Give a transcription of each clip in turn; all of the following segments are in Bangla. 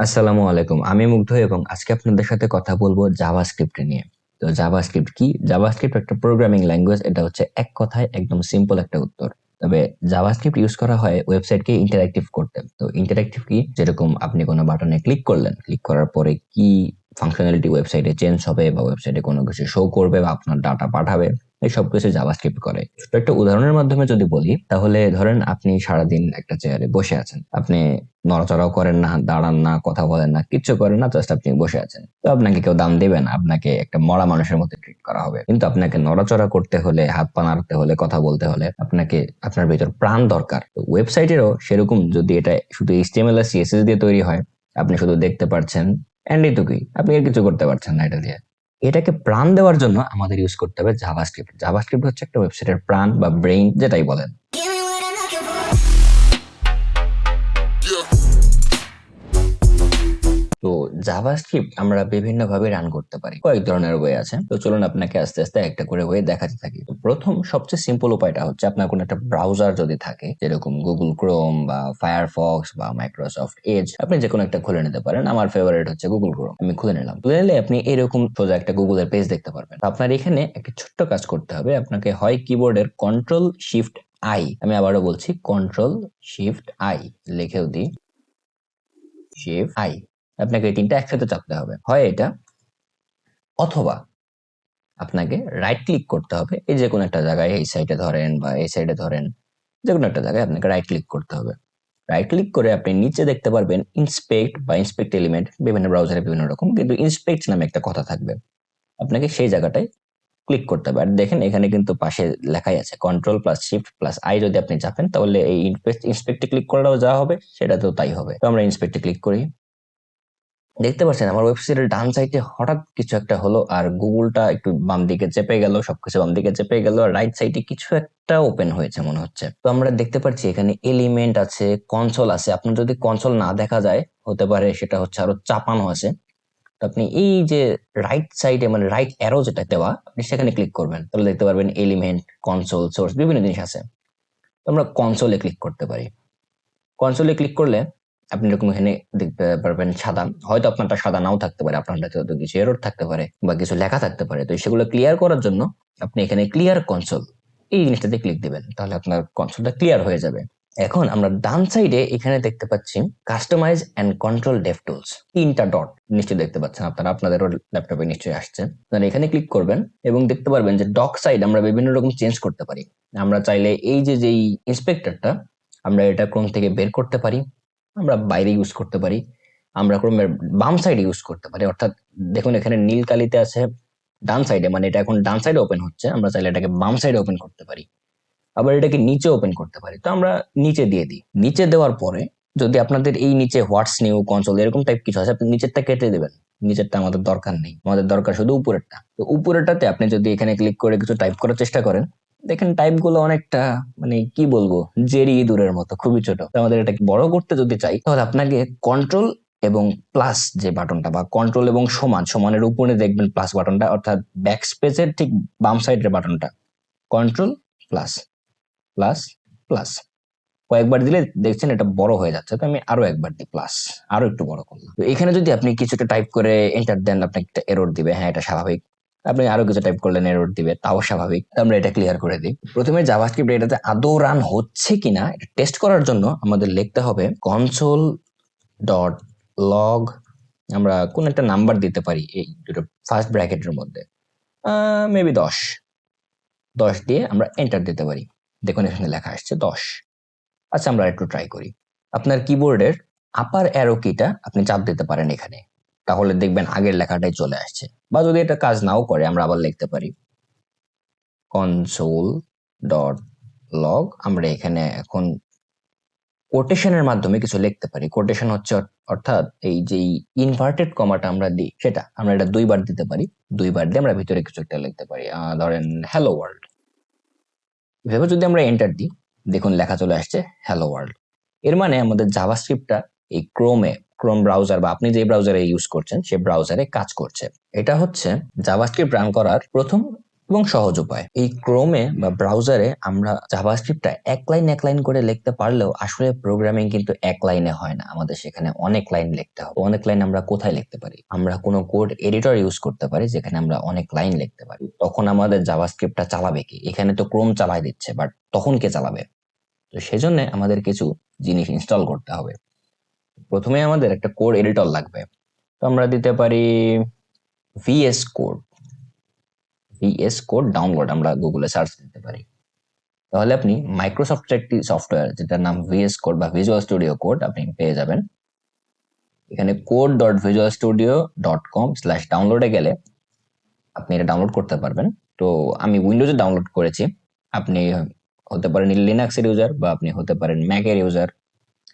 আসসালামু আলাইকুম। আমি মুগ্ধ এবং আজকে আপনাদের সাথে কথা বলবো জাভাস্ক্রিপ্ট নিয়ে। তো জাভাস্ক্রিপ্ট কি? জাভাস্ক্রিপ্ট একটা প্রোগ্রামিং ল্যাঙ্গুয়েজ। এটা হচ্ছে এক কথায় একদম সিম্পল একটা উত্তর। তবে জাভাস্ক্রিপ্ট ইউজ করা হয় ওয়েবসাইটকে ইন্টারেক্টিভ করতে। তো ইন্টারেক্টিভ কি? যেরকম আপনি কোনো বাটনে ক্লিক করলেন, ক্লিক করার পরে কি ফাংশনালিটি ওয়েবসাইটে চেঞ্জ হবে বা ওয়েবসাইটে কোনো কিছু শো করবে বা আপনার ডাটা পাঠাবে, এই সব কিছু জাভাস্ক্রিপ্ট করে। ছোট একটা উদাহরণের মাধ্যমে যদি বলি, তাহলে ধরেন আপনি সারাদিন একটা চেয়ারে বসে আছেন। আপনি নড়াচড়াও করেন না, দাঁড়ান না, কথা বলেন না, কিচ্ছু করেন না, জাস্ট আপনি বসে আছেন। তো আপনাকে কেউ দাম দিবে না, আপনাকে একটা মরা মানুষের মতো ট্রিট করা হবে। কিন্তু আপনাকে নড়াচড়া করতে হলে, হাত পা নাড়তে হলে, কথা বলতে হলে আপনাকে আপনার ভিতর প্রাণ দরকার। তো ওয়েবসাইটেরও সেরকম, যদি এটা শুধু এইচটিএমএল আর সিএসএস দিয়ে তৈরি হয়, আপনি শুধু দেখতে পাচ্ছেন এন্ড এটুকুই, আপনি আর কিছু করতে পারছেন না এটা দিয়ে। এটাকে প্রাণ দেওয়ার জন্য আমাদের ইউজ করতে হবে জাভাস্ক্রিপ্ট। জাভাস্ক্রিপ্ট হচ্ছে একটা ওয়েবসাইটের প্রাণ বা ব্রেইন, যেটাই বলেন। তো জাভাস্ক্রিপ্ট আমরা বিভিন্ন ভাবে রান করতে পারি। কয়েক ধরনের ওয়ে আছে। তো চলুন আপনাকে আস্তে আস্তে একটা করে ওয়ে দেখাতে থাকি। তো প্রথম সবচেয়ে সিম্পল উপায়টা হচ্ছে, আপনার কোনো একটা ব্রাউজার যদি থাকে, যেরকম গুগল ক্রোম বা ফায়ারফক্স বা মাইক্রোসফট এজ, আপনি যে কোনো একটা খুলে নিতে পারেন। আমার ফেভারিট হচ্ছে গুগল ক্রোম, আমি খুলে নিলাম। খুলে নিলে আপনি এরকম সোজা একটা গুগলের পেজ দেখতে পারবেন। আপনার এখানে একটা ছোট্ট কাজ করতে হবে। আপনাকে হয় কিবোর্ডের কন্ট্রোল শিফট আই, আমি আবারও বলছি কন্ট্রোল শিফট আই লিখেও দিই, শিফট আই, আপনাকে এই তিনটা একসাথে চাপতে হবে। হয় এটা, অথবা আপনাকে রাইট ক্লিক করতে হবে। এই যে কোনো একটা জায়গায়, এই সাইডে ধরেন বা এই সাইডে ধরেন, যে কোনো একটা জায়গায় আপনাকে রাইট ক্লিক করতে হবে। রাইট ক্লিক করে আপনি নিচে দেখতে পারবেন ইন্সপেক্ট বা ইন্সপেক্ট এলিমেন্ট। বিভিন্ন ব্রাউজারে বিভিন্ন রকম, কিন্তু ইন্সপেক্ট নামে একটা কথা থাকবে। আপনাকে সেই জায়গাটায় ক্লিক করতে হবে। আর দেখেন এখানে কিন্তু পাশে লেখাই আছে control plus shift plus I. যদি আপনি চাপেন তাহলে এই ইন্সপেক্টে ক্লিক করলেও যা হবে সেটাতেও তাই হবে। তো আমরা ইন্সপেক্টে ক্লিক করি। দেখতে পাচ্ছেন আমার ওয়েবসাইটের ডান সাইডে হঠাৎ কিছু একটা হলো, আর গুগলটা একটু বাম দিকে চেপে গেল, সবকিছু বাম দিকে চেপে গেল, আর রাইট সাইডে কিছু একটা ওপেন হয়েছে মনে হচ্ছে। তো আমরা দেখতে পাচ্ছি এখানে এলিমেন্ট আছে, কনসোল আছে। আপনার যদি কনসোল না দেখা যায়, হতে পারে সেটা হচ্ছে আরো চাপানো আছে। তো আপনি এই যে রাইট সাইডে, মানে রাইট অ্যারো যেটা দেওয়া, আপনি সেখানে ক্লিক করবেন, তাহলে দেখতে পারবেন এলিমেন্ট, কনসোল, সোর্স, বিভিন্ন জিনিস আছে। তো আমরা কনসোলে ক্লিক করতে পারি। কনসোলে ক্লিক করলে আপনি এরকম এখানে দেখতে পারবেন সাদা। হয়তো আপনারটা সাদা নাও থাকতে পারে, আপনারটাতে হয়তো কিছু এরর থাকতে পারে বা কিছু লেখা থাকতে পারে। তো সেগুলো ক্লিয়ার করার জন্য আপনি এখানে ক্লিয়ার কনসোল, এই জিনিসটাতে ক্লিক দিবেন, তাহলে আপনার কনসোলটা ক্লিয়ার হয়ে যাবে। এখন আমরা ডান সাইডে এখানে দেখতে পাচ্ছি কাস্টমাইজ এন্ড কন্ট্রোল ডেভটুলস, তিনটা ডট নিশ্চয়ই দেখতে পাচ্ছেন আপনারা, আপনাদেরও ল্যাপটপে নিশ্চয়ই আসছে। আপনারা এখানে ক্লিক করবেন এবং দেখতে পারবেন যে ডক সাইড আমরা বিভিন্ন রকম চেঞ্জ করতে পারি। আমরা চাইলে এই যে যেই ইন্সপেক্টরটা, আমরা এটা ক্রোম থেকে বের করতে পারি, আমরা বাইরে ইউজ করতে পারি, আমরা ক্রোমের বাম সাইডে ইউজ করতে পারি। অর্থাৎ দেখুন এখানে নীল কালিতে আছে ডান সাইডে, মানে এটা এখন ডান সাইডে ওপেন হচ্ছে, আমরা চাইলে এটাকে বাম সাইডে ওপেন করতে পারি। আবার এটাকে নিচে ওপেন করতে পারি। তো আমরা নিচে দিয়ে দিই। নিচে দেওয়ার পরে যদি আপনাদের এই নিচে হোয়াটস নিউ কনসোল এরকম টাইপ কিছু আছে, আপনি নিচেরটা কেটে দেবেন। নিচেরটা আমাদের দরকার নেই, আমাদের দরকার শুধু উপরেরটা। তো উপরেরটাতে আপনি যদি এখানে ক্লিক করে কিছু টাইপ করার চেষ্টা করেন, দেখেন টাইপ গুলো অনেকটা, মানে কি বলবো, জেরি ইঁদুরের মতো, খুবই ছোট। তো আমাদের এটাকে বড় করতে যদি চাই, তাহলে আপনাকে কন্ট্রোল এবং প্লাস যে বাটনটা, বা কন্ট্রোল এবং সমান, সমানের উপরে দেখবেন প্লাস বাটনটা, অর্থাৎ ব্যাক স্পেসের ঠিক বাম সাইডের বাটনটা, কন্ট্রোল প্লাস প্লাস প্লাস কয়েকবার দিলে দেখছেন এটা বড় হয়ে যাচ্ছে। তো আমি আরো একবার দিই, প্লাস, আরো একটু বড় করলাম। তো এখানে যদি আপনি কিছুটা টাইপ করে এন্টার দেন, আপনাকে একটা এরর দিবে, হ্যাঁ এটা স্বাভাবিক। আপনি আরো কিছু টাইপ করলেন, এরর দিবে, তাও স্বাভাবিক। তো আমরা এটা ক্লিয়ার করে দিই। প্রথমে জাভাস্ক্রিপ্ট এটাতে আদৌ রান হচ্ছে কিনা এটা টেস্ট করার জন্য আমাদের লিখতে হবে কনসোল ডট লগ, আমরা কোন একটা নাম্বার দিতে পারি এই দুটো ফার্স্ট ব্র্যাকেটের মধ্যে, মেবি 10। 10 দিয়ে আমরা এন্টার দিতে পারি। দেখুন এখানে লেখা আসছে 10। আচ্ছা আমরা একটু ট্রাই করি। আপনার কিবোর্ডের আপার অ্যারো কিটা আপনি চাপ দিতে পারেন এখানে, তাহলে দেখবেন আগের লেখাটাই চলে আসছে। বা যদি এটা কাজ নাও করে, আমরা আবার লিখতে পারি কনসোল ডট লগ। আমরা এখানে এখন কোটেশনের মাধ্যমে কিছু লিখতে পারি। কোটেশন হচ্ছে অর্থাৎ এই যে ইনভার্টেড কমাটা আমরা দিই, সেটা আমরা এটা 2 বার দিতে পারি। 2 বার দিয়ে আমরা ভিতরে কিছু একটা লিখতে পারি, ধরেন হ্যালো ওয়ার্ল্ড। এভাবে যদি আমরা এন্টার দিই, দেখুন লেখা চলে আসছে হ্যালো ওয়ার্ল্ড। এর মানে আমাদের জাভাস্ক্রিপ্টটা এই ক্রোম ব্রাউজার বা আপনি যে ব্রাউজারে ইউজ করছেন সেই ব্রাউজারে কাজ করছে। এটা হচ্ছে জাভাস্ক্রিপ্ট রান করার প্রথম এবং সহজ উপায়। এই ক্রোমে বা ব্রাউজারে আমরা জাভাস্ক্রিপ্টটা এক লাইন করে লিখতে পারলেও আসলে প্রোগ্রামিং কিন্তু এক লাইনে হয় না, আমাদের সেখানে অনেক লাইন লিখতে হবে। অনেক লাইন আমরা কোথায় লিখতে পারি? আমরা কোনো কোড এডিটর ইউজ করতে পারি যেখানে আমরা অনেক লাইন লিখতে পারি। তখন আমাদের জাভাস্ক্রিপ্টটা চালাবে কি? এখানে তো ক্রোম চালাই দিচ্ছে, বাট তখন কে চালাবে? তো সেজন্য আমাদের কিছু জিনিস ইনস্টল করতে হবে। প্রথমে আমাদের একটা কোড এডিটর লাগবে। তো আমরা দিতে পারি VS Code. VS Code download আমরা গুগলে সার্চ দিতে পারি। তাহলে আপনি মাইক্রোসফটের একটি সফটওয়্যার যেটার নাম ভিএস কোড বা ভিজুয়াল স্টুডিও কোড আপনি পেয়ে যাবেন। এখানে code.visualstudio.com/ডাউনলোডে গেলে আপনি এটা ডাউনলোড করতে পারবেন। তো আমি উইন্ডোজে ডাউনলোড করেছি, আপনি হতে পারেন লিনাক্সের ইউজার বা আপনি হতে পারেন ম্যাকের ইউজার।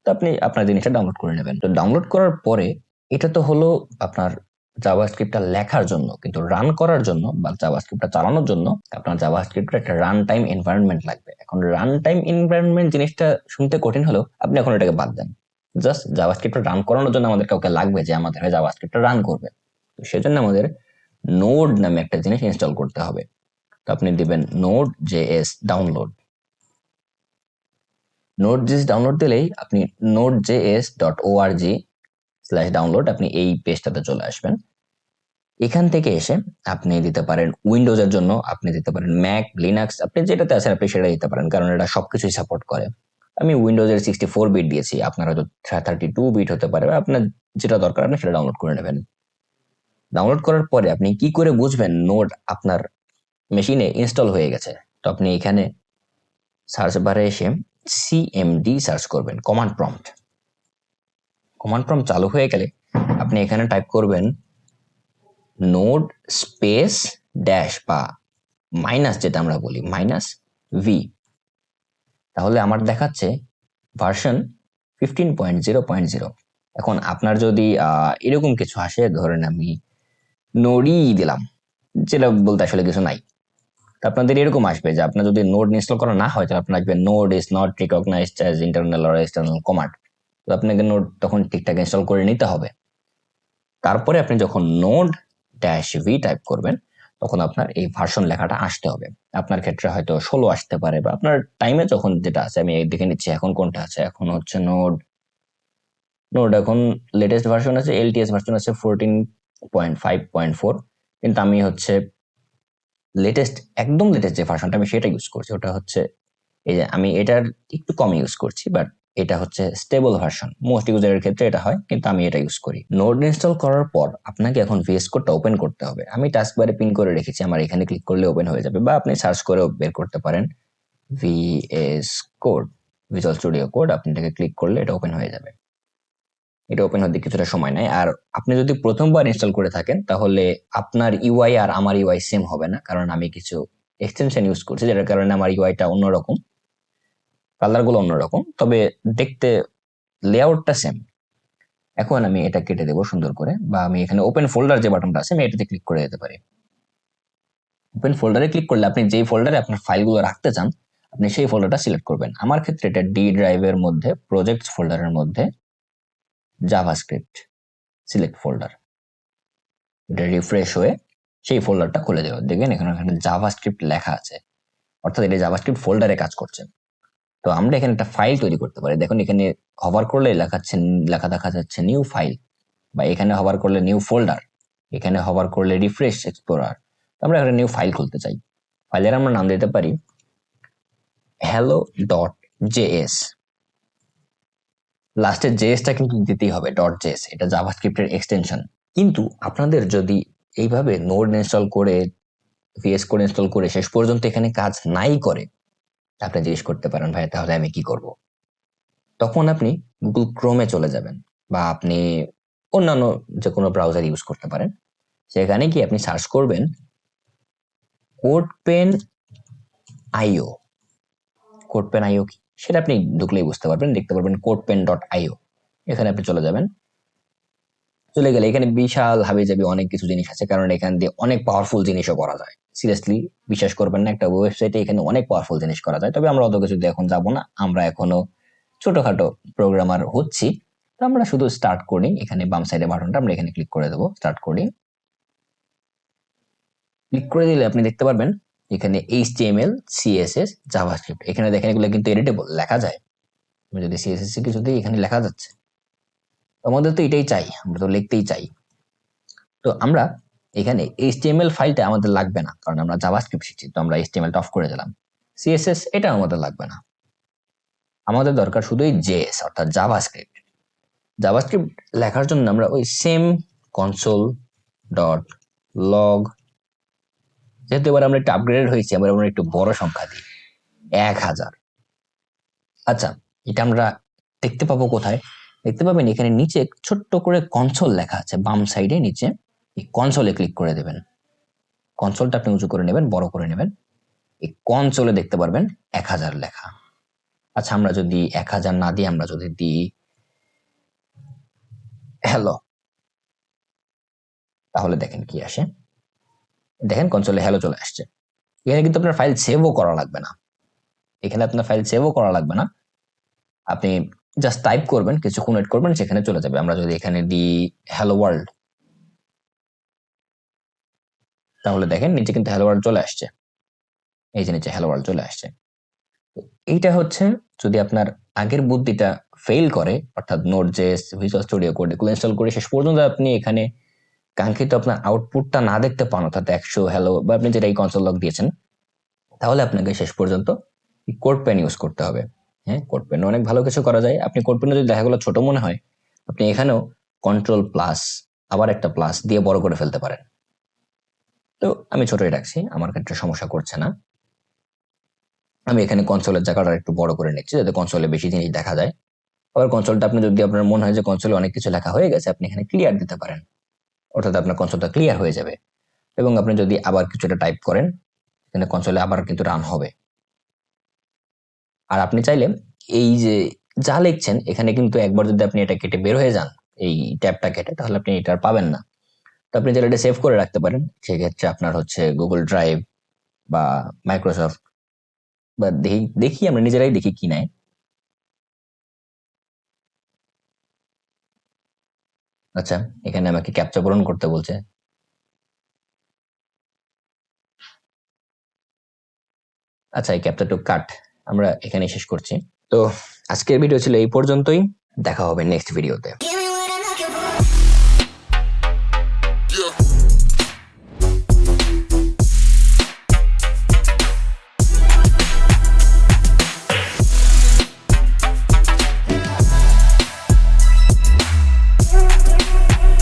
তো আপনি আপনার জিনিসটা ডাউনলোড করে নেবেন। তো ডাউনলোড করার পরে এটা তো হলো আপনার জাভাস্ক্রিপ্টটা লেখার জন্য, কিন্তু রান করার জন্য বা জাভাস্ক্রিপ্টটা চালানোর জন্য আপনার জাভাস্ক্রিপ্টের একটা রান টাইম এনভায়রনমেন্ট লাগবে। এখন রান টাইম এনভায়রনমেন্ট জিনিসটা শুনতে কঠিন হলেও আপনি এখন এটাকে বাদ দেন। জাস্ট জাভাস্ক্রিপ্টটা রান করানোর জন্য আমাদের কাউকে লাগবে যে আমাদের হয়ে জাভাস্ক্রিপ্টটা রান করবে। তো সেজন্য আমাদের নোড নামে একটা জিনিস ইনস্টল করতে হবে। তো আপনি দিবেন Node.js ডাউনলোড। Node.js ডাউনলোড দিলেই আপনি nodejs.org/ডাউনলোড আপনি এই পেজটাতে চলে আসবেন। এখান থেকে এসে আপনি দিতে পারেন উইন্ডোজের জন্য, আপনি দিতে পারেন ম্যাক, লিনাক্স, আপনি যেটাতে আছেন আপনি সেটা দিতে পারেন, কারণ এটা সবকিছুই সাপোর্ট করে। আমি উইন্ডোজের 64 বিট দিয়েছি, আপনার হয়তো 32 বিট হতে পারে, আপনার যেটা দরকার আপনি সেটা ডাউনলোড করে নেবেন। ডাউনলোড করার পরে আপনি কি করে বুঝবেন নোড আপনার মেশিনে ইনস্টল হয়ে গেছে? তো আপনি এখানে সার্চ বারে এসে সিএমডি সার্চ করবেন, কমান্ড প্রম্পট। কমান্ড প্রম্পট চালু হয়ে গেলে আপনি এখানে টাইপ করবেন নোড স্পেস ড্যাশ বা মাইনাস, যেটা আমরা বলি মাইনাস ভি। তাহলে আমার দেখাচ্ছে ভার্সন 15.0.0। এখন আপনার যদি এরকম কিছু আসে, ধরেন আমি নোডই দিলাম, যেটা বলতে আসলে কিছু নাই, আপনাদের এরকম আসবে যে আপনার যদি নোড ইনস্টল করা না হয় তাহলে আপনার আসবে node is not recognized as internal or external command. তো আপনাকে নোড তখন ঠিকঠাক ইনস্টল করে নিতে হবে। তারপরে আপনি যখন নোড ড্যাশ ভি টাইপ করবেন তখন আপনার এই ভার্সন লেখাটা আসতে হবে। আপনার ক্ষেত্রে হয়তো 16 আসতে পারে, বা আপনার টাইমে যখন যেটা আছে, আমি দেখে নিচ্ছি এখন কোনটা আছে। এখন হচ্ছে নোড নোড এখন লেটেস্ট ভার্সন আছে, এলটিএস ভার্সন আছে 14.5.4, কিন্তু আমি হচ্ছে লেটেস্ট, একদম লেটেস্ট যে ভার্সনটা আমি সেটা ইউজ করছি, ওটা হচ্ছে এই যে আমি এটার একটু কম ইউজ করছি, বাট এটা হচ্ছে স্টেবল ভার্সন। মোস্ট ইউজারের ক্ষেত্রে এটা হয়, কিন্তু আমি এটা ইউজ করি। নোড ইনস্টল করার পর আপনাকে এখন ভিএস কোডটা ওপেন করতে হবে। আমি টাস্কবারে পিন করে রেখেছি, আমার এখানে ক্লিক করলে ওপেন হয়ে যাবে, বা আপনি সার্চ করেও বের করতে পারেন VS Code, Visual Studio Code. আপনি এটাকে ক্লিক করলে এটা ওপেন হয়ে যাবে। এটা ওপেন হতে কিছুটা সময় নেয়। আর আপনি যদি প্রথমবার ইনস্টল করে থাকেন তাহলে আপনার ইউআই আর আমার ইউআই সেম হবে না, কারণ আমি কিছু এক্সটেনশন ইউজ করছি যেটার কারণে আমার ইউআইটা অন্যরকম, কালার গুলো অন্যরকম, তবে দেখতে লেআউটটা সেম। এখন আমি এটা কেটে দেবো সুন্দর করে, বা আমি এখানে ওপেন ফোল্ডার যে বাটনটা আছে আমি এটাতে ক্লিক করে দিতে পারি। ওপেন ফোল্ডারে ক্লিক করলে আপনি যেই ফোল্ডারে আপনার ফাইলগুলো রাখতে চান আপনি সেই ফোল্ডারটা সিলেক্ট করবেন। আমার ক্ষেত্রে এটা ডি ড্রাইভের মধ্যে প্রজেক্টস ফোল্ডারের মধ্যে জাভাস্ক্রিপ্ট সিলেক্ট ফোল্ডার। এটা রিফ্রেশ হয়ে সেই ফোল্ডারটা খুলে দেবো। দেখবেন এখানে জাভাস্ক্রিপ্ট লেখা আছে, অর্থাৎ এটা জাভাস্ক্রিপ্ট ফোল্ডারে কাজ করছে। তো আমরা এখানে একটা ফাইল তৈরি করতে পারি। দেখুন এখানে হভার করলে লেখা দেখা যাচ্ছে নিউ ফাইল, বা এখানে হভার করলে নিউ ফোল্ডার, এখানে হভার করলে রিফ্রেশ এক্সপ্লোরার। আমরা একটা নিউ ফাইল খুলতে চাই, ফাইলের আমরা নাম দিতে পারি hello.js। লাস্টের জেএসটা কিন্তু দিতেই হবে, .js, এটা জাভাস্ক্রিপ্টের এক্সটেনশন। কিন্তু আপনাদের যদি এইভাবে নোড ইনস্টল করে ভিএস কোড ইনস্টল করে শেষ পর্যন্ত এখানে কাজ নাই করে, আপনি জিজ্ঞেস করতে পারেন ভাই তাহলে আমি কি করব? তখন আপনি গুগল ক্রোমে চলে যাবেন, বা আপনি অন্যান্য যে কোনো ব্রাউজার ইউজ করতে পারেন। সেখানে কি আপনি সার্চ করবেন কোডপেন আইও। কোডপেন আইও কি সেটা আপনি ঢুকলেই বুঝতে পারবেন, দেখতে পারবেন codepen.io। এখানে আপনি চলে যাবেন। চলে গেলে এখানে বিশাল হাবিজাবি অনেক কিছু জিনিস আছে, কারণ এখান দিয়ে অনেক পাওয়ারফুল জিনিসও করা যায়। সিরিয়াসলি বিশ্বাস করবেন না, একটা ওয়েবসাইটে এখানে অনেক পাওয়ারফুল জিনিস করা যায়। তবে আমরা অত কিছু দিয়ে এখন যাবো না, আমরা এখনো ছোটখাটো প্রোগ্রামার হচ্ছি। তো আমরা শুধু স্টার্ট কোডিং, এখানে বাম সাইডে বাটনটা আমরা এখানে ক্লিক করে দেবো, স্টার্ট কোডিং। ক্লিক করে দিলে আপনি দেখতে পারবেন এখানে HTML, CSS, JavaScript, এখানে দেখেন এগুলো কিন্তু এডিটেবল, লেখা যায়। আমি যদি CSS কিছু দিই, এখানে লেখা যাচ্ছে। আমাদের তো এটাই চাই, আমরা তো লিখতেই চাই। তো আমরা এখানে HTML ফাইলটা আমাদের লাগবে না, কারণ আমরা JavaScript শিখছি, তো আমরা HTML-টা অফ করে দিলাম। CSS এটা আমাদের লাগবে না, আমাদের দরকার শুধুই JS অর্থাৎ জাভাস্ক্রিপ্ট। জাভাস্ক্রিপ্ট লেখার জন্য আমরা ওই সেম console.log, যেহেতু এবার আমরা একটু আপগ্রেডেড হয়েছি, আমরা একটু বড় সংখ্যা দিই, 1000। আচ্ছা, এটা আমরা দেখতে পাবো কোথায়? দেখতে পাবেন এখানে নিচে ছোট্ট করে কনসোল লেখা আছে, বাম সাইডে নিচে। এই কনসোলে ক্লিক করে দেবেন। কনসোলটা আপনি উঁচু করে নেবেন, বড় করে নেবেন। এই কনসোলে দেখতে পারবেন 1000 লেখা। আচ্ছা, আমরা যদি 1000 না দিই, আমরা যদি দিই হ্যালো, তাহলে দেখেন কি আসে। দেখেন কনসোলে হ্যালো চলে আসছে। এখানে কিন্তু আপনার ফাইল সেভও করা লাগবে না, এখানে আপনার ফাইল সেভও করা লাগবে না। আপনি জাস্ট টাইপ করবেন, কিছুক্ষণ ওয়েট করবেন, সেখানে চলে যাবে। আমরা যদি এখানে দিই হ্যালো ওয়ার্ল্ড, তাহলে দেখেন নিচে কিন্তু হ্যালো ওয়ার্ল্ড চলে আসছে। এই যে নিচে হ্যালো ওয়ার্ল্ড চলে আসছে। এইটা হচ্ছে যদি আপনার আগের বুদ্ধিটা ফেল করে, অর্থাৎ নোড.জেএস, ভিজুয়াল স্টুডিও কোড এগুলো ইনস্টল করে শেষ পর্যন্ত আপনি এখানে কাঙ্ক্ষিত আপনার আউটপুটটা না দেখতে পান, অর্থাৎ 100 হ্যালো বা আপনি যেটা এই কনসোল লগ দিয়েছেন, তাহলে আপনাকে শেষ পর্যন্ত কোডপেন ইউজ করতে হবে। হ্যাঁ, কোডপেন অনেক ভালো কিছু করা যায়। আপনি কোডপেনে যদি লেখাগুলো ছোট মনে হয়, আপনি এখানেও কন্ট্রোল প্লাস আবার একটা প্লাস দিয়ে বড় করে ফেলতে পারেন। তো আমি ছোটই রাখছি, আমার ক্ষেত্রে সমস্যা করছে না। আমি এখানে কনসোলের জায়গাটা একটু বড় করে নিচ্ছি, যাতে কনসোলে বেশি জিনিস দেখা যায়। আবার কনসোলটা আপনি যদি আপনার মনে হয় যে কনসোলে অনেক কিছু লেখা হয়ে গেছে, আপনি এখানে ক্লিয়ার দিতে পারেন, অর্থাৎ আপনার কনসোলটা ক্লিয়ার হয়ে যাবে। এবং আপনি যদি আবার কিছুটা টাইপ করেন, এখানে কনসোলে আবার কিন্তু রান হবে। আর আপনি চাইলে এই যে যা লিখছেন, এখানে কিন্তু একবার যদি আপনি এটা কেটে বের হয়ে যান, এই ট্যাবটা কেটে, তাহলে আপনি এটা আর পাবেন না। তো আপনি চাইলে এটা সেভ করে রাখতে পারেন। সেক্ষেত্রে আপনার হচ্ছে গুগল ড্রাইভ বা মাইক্রোসফট, বা দেখি আমরা নিজেরাই দেখি কি নেয়। আচ্ছা, এখানে আমাকে ক্যাপচা পূরণ করতে বলছে। আচ্ছা, এই ক্যাপচা টু কাট আমরা এখানে শেষ করছি। তো আজকের ভিডিও ছিল এই পর্যন্তই, দেখা হবে নেক্সট ভিডিওতে।